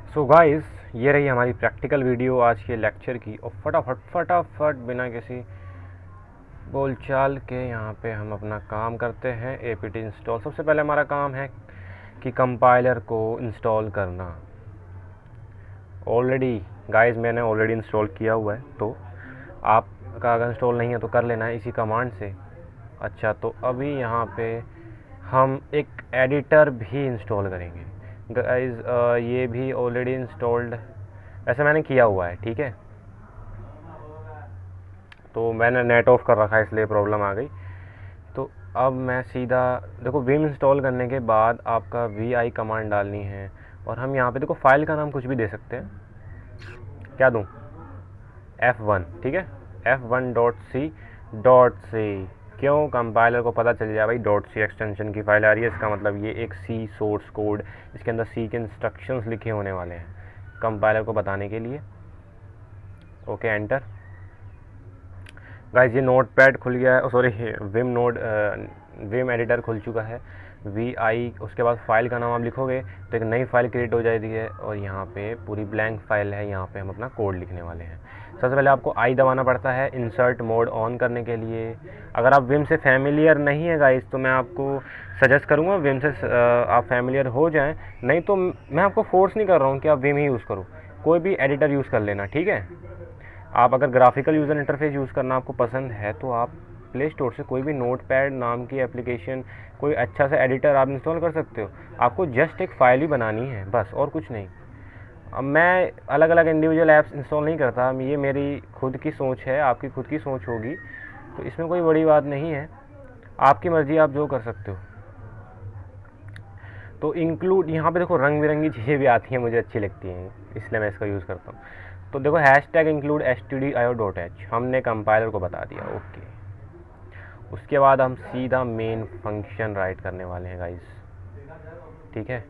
So guys, ये रही हमारी प्रैक्टिकल वीडियो आज के लेक्चर की। और फटाफट बिना किसी बोलचाल के यहाँ पे हम अपना काम करते हैं। apt install. सबसे पहले हमारा काम है कि कंपाइलर को इंस्टॉल करना। ऑलरेडी गाइस मैंने ऑलरेडी इंस्टॉल किया हुआ है, तो आपका अगर इंस्टॉल नहीं है तो कर लेना है इसी कमांड से। अच्छा, तो अभी यहाँ पे हम एक एडिटर भी इंस्टॉल करेंगे गाइस। ये भी ऑलरेडी इंस्टॉल्ड ऐसे मैंने किया हुआ है, ठीक है। तो मैंने नेट ऑफ कर रखा है इसलिए प्रॉब्लम आ गई। तो अब मैं सीधा देखो, विम इंस्टॉल करने के बाद आपका vi कमांड डालनी है। और हम यहाँ पे देखो फाइल का नाम कुछ भी दे सकते हैं। क्या दूँ? f1, ठीक है। f1.c क्यों? कंपाइलर को पता चल जाए भाई .c एक्सटेंशन की फाइल आ रही है, इसका मतलब ये एक C सोर्स कोड, इसके अंदर C के इंस्ट्रक्शंस लिखे होने वाले हैं कंपाइलर को बताने के लिए। Okay, enter. गाइस ये नोट पैड खुल गया है, सॉरी विम एडिटर खुल चुका है। vi, उसके बाद फाइल का नाम आप लिखोगे तो एक नई फाइल क्रिएट हो जाती है और यहाँ पे पूरी ब्लैंक फाइल है। यहाँ पे हम अपना कोड लिखने वाले हैं। सबसे पहले आपको I दबाना पड़ता है इंसर्ट मोड ऑन करने के लिए। अगर आप विम से फैमिलियर नहीं है गाइस, तो मैं आपको सजेस्ट करूँगा विम से आप फैमिलियर हो जाएं। नहीं तो मैं आपको फोर्स नहीं कर रहा हूँ कि आप विम ही यूज़ करो, कोई भी एडिटर यूज़ कर लेना, ठीक है। आप अगर ग्राफिकल यूज़र इंटरफेस यूज़ करना आपको पसंद है तो आप प्ले स्टोर से कोई भी नोटपैड नाम की एप्लीकेशन, कोई अच्छा सा एडिटर आप इंस्टॉल कर सकते हो। आपको जस्ट एक फ़ाइल ही बनानी है बस, और कुछ नहीं। अब मैं अलग अलग इंडिविजुअल ऐप्स इंस्टॉल नहीं करता, ये मेरी खुद की सोच है, आपकी खुद की सोच होगी, तो इसमें कोई बड़ी बात नहीं है। आपकी मर्ज़ी, आप जो कर सकते हो। तो इंक्लूड यहाँ पे देखो रंग बिरंगी चीज़ें भी आती हैं, मुझे अच्छी लगती हैं, इसलिए मैं इसका यूज़ करता हूँ। तो देखो हैशटैग इंक्लूड stdio.h हमने कंपाइलर को बता दिया। ओके, उसके बाद हम सीधा मेन फंक्शन राइट करने वाले हैं गाइस, ठीक है।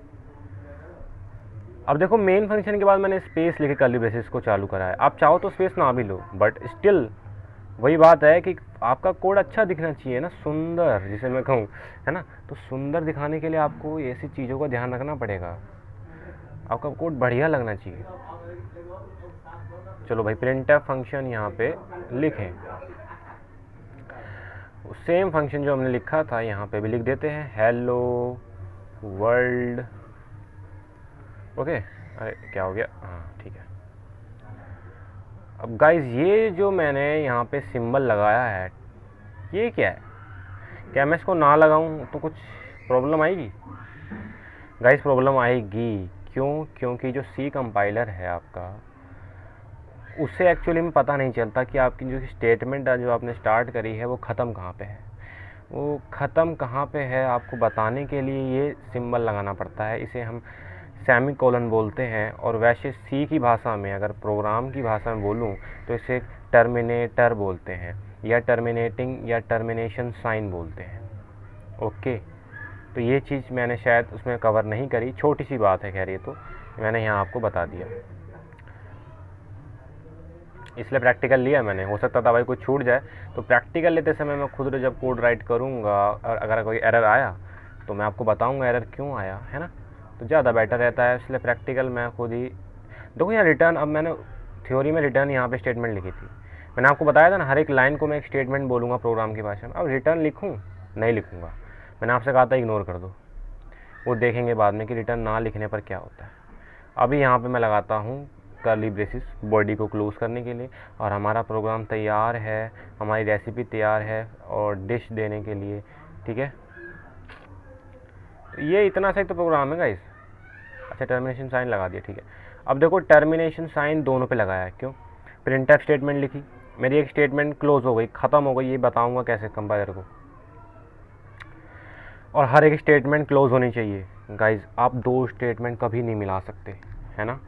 अब देखो मेन फंक्शन के बाद मैंने स्पेस लेके कर्ली ब्रेसेस को चालू करा है। आप चाहो तो स्पेस ना भी लो, बट स्टिल वही बात है कि आपका कोड अच्छा दिखना चाहिए ना, सुंदर जिसे मैं कहूँ, है ना। तो सुंदर दिखाने के लिए आपको ऐसी चीज़ों का ध्यान रखना पड़ेगा, आपका कोड बढ़िया लगना चाहिए। चलो भाई, printf फंक्शन यहाँ पे लिखें। सेम फंक्शन जो हमने लिखा था यहाँ पे भी लिख देते हैं, हेलो वर्ल्ड। ओके, अरे क्या हो गया? हाँ ठीक है। अब गाइस ये जो मैंने यहाँ पे सिंबल लगाया है, ये क्या है? क्या मैं इसको ना लगाऊं तो कुछ प्रॉब्लम आएगी? गाइस प्रॉब्लम आएगी। क्यों? क्योंकि जो सी कंपाइलर है आपका, उससे एक्चुअली में पता नहीं चलता कि आपकी जो स्टेटमेंट जो आपने स्टार्ट करी है वो ख़त्म कहाँ पे है। वो ख़त्म कहाँ पे है आपको बताने के लिए ये सिंबल लगाना पड़ता है। इसे हम सेमी कोलन बोलते हैं। और वैसे सी की भाषा में, अगर प्रोग्राम की भाषा में बोलूँ तो इसे टर्मिनेटर बोलते हैं, या टर्मिनेटिंग या टर्मिनेशन साइन बोलते हैं। ओके, तो ये चीज़ मैंने शायद उसमें कवर नहीं करी, छोटी सी बात है, खैर ये तो मैंने यहाँ आपको बता दिया, इसलिए प्रैक्टिकल लिया मैंने। हो सकता था भाई कुछ छूट जाए, तो प्रैक्टिकल लेते समय मैं खुद जब कोड राइट करूँगा और अगर कोई एरर आया तो मैं आपको बताऊँगा एरर क्यों आया, है ना। तो ज़्यादा बेटर रहता है, इसलिए प्रैक्टिकल मैं खुद ही। देखो यहाँ रिटर्न, अब मैंने थ्योरी में रिटर्न यहाँ पे स्टेटमेंट लिखी थी, मैंने आपको बताया था ना, हर एक लाइन को मैं एक स्टेटमेंट बोलूँगा प्रोग्राम की भाषा में। अब रिटर्न लिखूँ? नहीं लिखूँगा। मैंने आपसे कहा था इग्नोर कर दो, वो देखेंगे बाद में कि रिटर्न ना लिखने पर क्या होता है। अभी यहाँ पे मैं लगाता हूँ कर्ली ब्रेसिस बॉडी को क्लोज करने के लिए, और हमारा प्रोग्राम तैयार है, हमारी रेसिपी तैयार है और डिश देने के लिए, ठीक है। तो ये इतना सा एक तो प्रोग्राम है गाइस। अच्छा, टर्मिनेशन साइन लगा दिया, ठीक है। अब देखो टर्मिनेशन साइन दोनों पे लगाया है, क्यों? प्रिंटफ स्टेटमेंट लिखी, मेरी एक स्टेटमेंट क्लोज हो गई, ख़त्म हो गई, ये बताऊँगा कैसे कंपाइलर को। और हर एक स्टेटमेंट क्लोज होनी चाहिए गाइस, आप दो स्टेटमेंट कभी नहीं मिला सकते, है ना,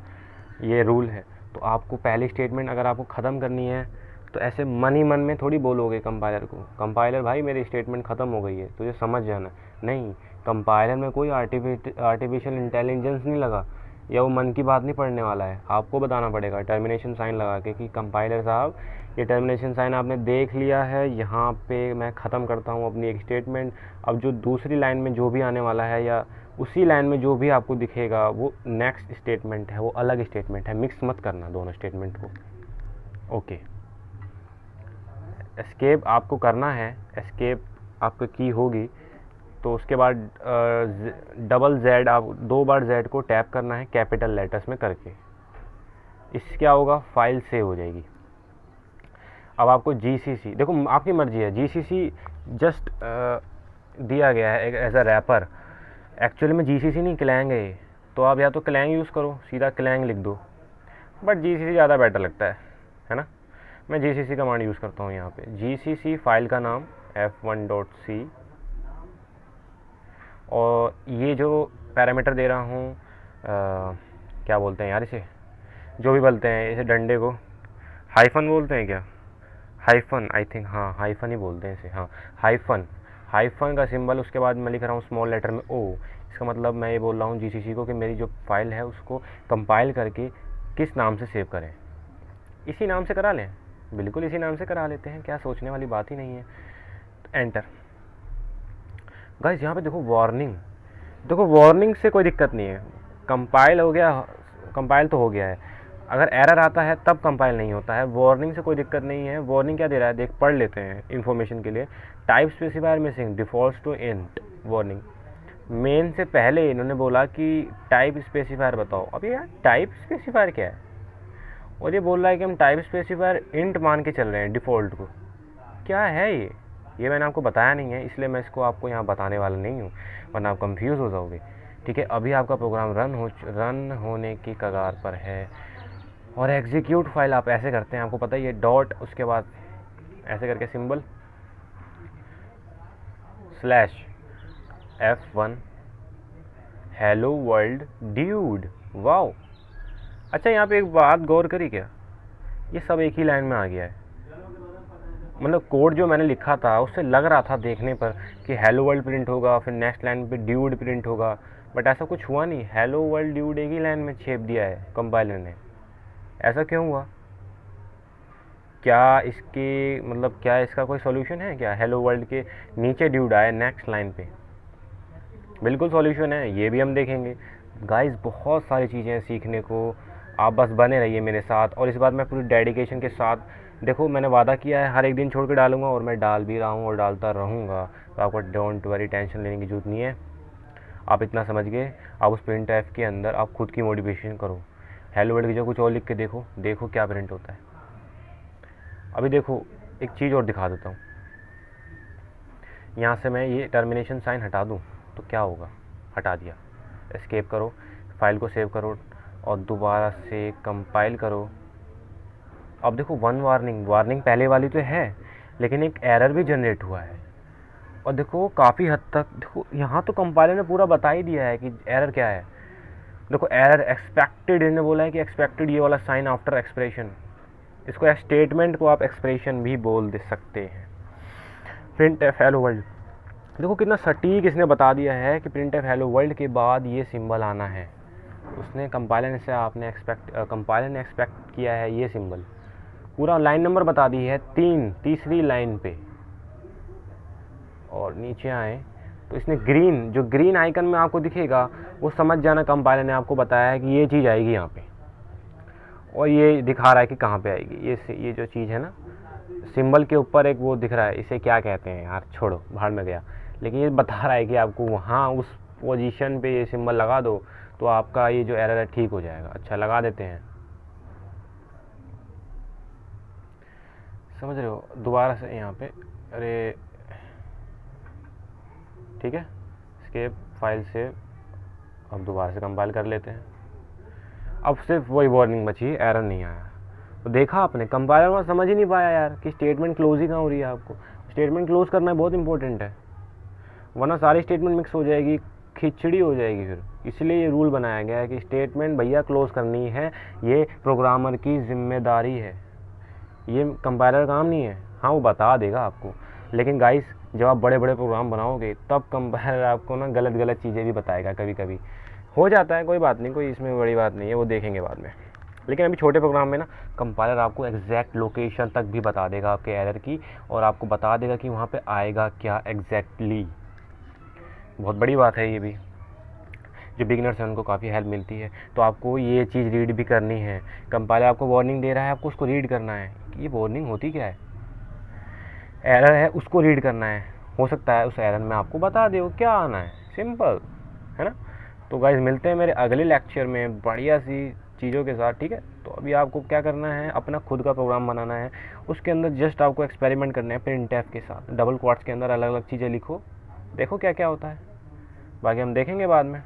ये रूल है। तो आपको पहली स्टेटमेंट अगर आपको ख़त्म करनी है तो ऐसे मन ही मन में थोड़ी बोलोगे कंपाइलर को, कंपाइलर भाई मेरी स्टेटमेंट ख़त्म हो गई है, तुझे समझ जाना। नहीं, कंपाइलर में कोई आर्टिफिशियल इंटेलिजेंस नहीं लगा या वो मन की बात नहीं पढ़ने वाला है, आपको बताना पड़ेगा टर्मिनेशन साइन लगा के कि कंपाइलर साहब ये टर्मिनेशन साइन आपने देख लिया है, यहाँ पे मैं ख़त्म करता हूँ अपनी एक स्टेटमेंट। अब जो दूसरी लाइन में जो भी आने वाला है या उसी लाइन में जो भी आपको दिखेगा वो नेक्स्ट स्टेटमेंट है, वो अलग स्टेटमेंट है, मिक्स मत करना दोनों स्टेटमेंट को। ओके, एस्केप आपको करना है, एस्केप आपको की होगी तो उसके बाद डबल जेड, आप 2 बार जेड को टैप करना है कैपिटल लेटर्स में करके। इससे क्या होगा, फाइल सेव हो जाएगी। अब आपको जीसीसी, देखो आपकी मर्जी है, जीसीसी जस्ट दिया गया है एज अ रैपर, एक्चुअली में जीसीसी नहीं क्लैंग है, तो आप या तो क्लैंग यूज़ करो, सीधा क्लैंग लिख दो, बट जीसीसी ज़्यादा बेटर लगता है ना। मैं जीसीसी कमांड यूज़ करता हूँ यहाँ पे, जीसीसी फाइल का नाम f1.c, और ये जो पैरामीटर दे रहा हूँ क्या बोलते हैं यार इसे, जो भी बोलते हैं इसे डंडे को, हाइफन बोलते हैं क्या, हाइफन, आई थिंक हाँ हाइफन ही बोलते हैं इसे, हाँ हाइफन, हाइफन का सिंबल, उसके बाद मैं लिख रहा हूँ स्मॉल लेटर में ओ। इसका मतलब मैं ये बोल रहा हूँ जीसीसी को कि मेरी जो फाइल है उसको कंपाइल करके किस नाम से सेव करें, इसी नाम से करा लें, बिल्कुल इसी नाम से करा लेते हैं, क्या सोचने वाली बात ही नहीं है। एंटर। गाइस यहाँ पे देखो वार्निंग, देखो वार्निंग से कोई दिक्कत नहीं है, कंपाइल हो गया, कंपाइल तो हो गया है, अगर एरर आता है तब कंपाइल नहीं होता है, वार्निंग से कोई दिक्कत नहीं है। वार्निंग क्या दे रहा है, देख पढ़ लेते हैं इन्फॉर्मेशन के लिए। Type specifier missing defaults to int warning. Main से पहले इन्होंने बोला कि टाइप स्पेसिफायर बताओ, अब यार टाइप स्पेसिफायर क्या है, और ये बोल रहा है कि हम टाइप स्पेसिफायर इंट मान के चल रहे हैं डिफ़ॉल्ट को, क्या है ये मैंने आपको बताया नहीं है, इसलिए मैं इसको आपको यहाँ बताने वाला नहीं हूँ, वरना आप कंफ्यूज हो जाओगे। ठीक है, अभी आपका प्रोग्राम रन होने की कगार पर है, और एग्जीक्यूट फाइल आप ऐसे करते हैं, आपको पता ही है, डॉट उसके बाद ऐसे करके symbol /f1 hello world dude. Wow, अच्छा यहाँ पे एक बात गौर करी क्या, ये सब एक ही लाइन में आ गया है, मतलब कोड जो मैंने लिखा था उससे लग रहा था देखने पर कि हेलो वर्ल्ड प्रिंट होगा, फिर नेक्स्ट लाइन पे ड्यूड प्रिंट होगा, बट ऐसा कुछ हुआ नहीं, हेलो वर्ल्ड ड्यूड एक ही लाइन में छेप दिया है कंपाइलर ने। ऐसा क्यों हुआ, क्या इसके मतलब क्या इसका कोई सॉल्यूशन है क्या, हेलो वर्ल्ड के नीचे ड्यूड आए नेक्स्ट लाइन पे, बिल्कुल सॉल्यूशन है, ये भी हम देखेंगे। गाइस बहुत सारी चीज़ें हैं सीखने को, आप बस बने रहिए मेरे साथ, और इस बात मैं पूरी डेडिकेशन के साथ, देखो मैंने वादा किया है हर एक दिन छोड़ के डालूंगा, और मैं डाल भी रहा हूँ और डालता रहूँगा, तो आपको डोंट वरी, टेंशन लेने की जरूरत नहीं है। आप इतना समझ गए, आप उस प्रिंट एफ के अंदर आप खुद की मोटिवेशन करो, हेलो वर्ल्ड की जगह कुछ और लिख के देखो, देखो क्या प्रिंट होता है। अभी देखो एक चीज़ और दिखा देता हूँ, यहाँ से मैं ये टर्मिनेशन साइन हटा दूँ तो क्या होगा, हटा दिया, एस्केप करो, फाइल को सेव करो और दोबारा से कंपाइल करो। अब देखो वन वार्निंग पहले वाली तो है, लेकिन एक एरर भी जनरेट हुआ है, और देखो काफ़ी हद तक, देखो यहाँ तो कंपाइलर ने पूरा बता ही दिया है कि एरर क्या है। देखो एरर एक्सपेक्टेड, इन्होंने बोला है कि एक्सपेक्टेड ये वाला साइन आफ्टर एक्सप्रेशन, इसको स्टेटमेंट को आप एक्सप्रेशन भी बोल दे सकते हैं। प्रिंट एफ हेलो वर्ल्ड, देखो कितना सटीक इसने बता दिया है कि प्रिंट एफ हेलो वर्ल्ड के बाद ये सिंबल आना है, उसने कंपाइलर से आपने कंपाइलर ने एक्सपेक्ट किया है ये सिंबल, पूरा लाइन नंबर बता दी है, तीसरी लाइन पे। और नीचे आए तो इसने जो ग्रीन आइकन में आपको दिखेगा वो समझ जाना कंपाइलर ने आपको बताया है कि ये चीज़ आएगी यहाँ पे, और ये दिखा रहा है कि कहाँ पे आएगी। ये जो चीज़ है ना सिंबल के ऊपर एक वो दिख रहा है, इसे क्या कहते हैं यार, छोड़ो भाड़ में गया, लेकिन ये बता रहा है कि आपको वहाँ उस पोजीशन पे ये सिंबल लगा दो तो आपका ये जो एरर है ठीक हो जाएगा। अच्छा लगा देते हैं, समझ रहे हो, दोबारा से यहाँ पे, अरे ठीक है, एस्केप फाइल से अब दोबारा से कंपाइल कर लेते हैं। अब सिर्फ वही वार्निंग बची, एरर नहीं आया, तो देखा आपने कंपाइलर में समझ ही नहीं पाया यार कि स्टेटमेंट क्लोज ही कहाँ हो रही है। आपको स्टेटमेंट क्लोज करना बहुत इंपॉर्टेंट है, वरना सारी स्टेटमेंट मिक्स हो जाएगी, खिचड़ी हो जाएगी फिर। इसलिए ये रूल बनाया गया है कि स्टेटमेंट भैया क्लोज करनी है, ये प्रोग्रामर की जिम्मेदारी है, ये कंपाइलर काम नहीं है। हाँ वो बता देगा आपको, लेकिन गाइस जब आप बड़े बड़े प्रोग्राम बनाओगे तब कंपाइलर आपको ना गलत चीज़ें भी बताएगा कभी कभी, हो जाता है, कोई बात नहीं, कोई इसमें बड़ी बात नहीं है, वो देखेंगे बाद में। लेकिन अभी छोटे प्रोग्राम में ना कंपाइलर आपको एग्जैक्ट लोकेशन तक भी बता देगा आपके एरर की, और आपको बता देगा कि वहाँ पे आएगा क्या एग्जैक्टली। बहुत बड़ी बात है ये भी, जो बिगिनर्स हैं उनको काफ़ी हेल्प मिलती है। तो आपको ये चीज़ रीड भी करनी है। कंपाइलर आपको वार्निंग दे रहा है, आपको उसको रीड करना है कि ये वार्निंग होती क्या है, एरर है उसको रीड करना है। हो सकता है उस एरर में आपको बता दे वो क्या आना है, सिंपल है ना। तो गाइस मिलते हैं मेरे अगले लेक्चर में बढ़िया सी चीज़ों के साथ, ठीक है। तो अभी आपको क्या करना है, अपना खुद का प्रोग्राम बनाना है, उसके अंदर जस्ट आपको एक्सपेरिमेंट करना है प्रिंटफ के साथ। डबल क्वाट्स के अंदर अलग अलग चीज़ें लिखो, देखो क्या क्या होता है, बाकी हम देखेंगे बाद में।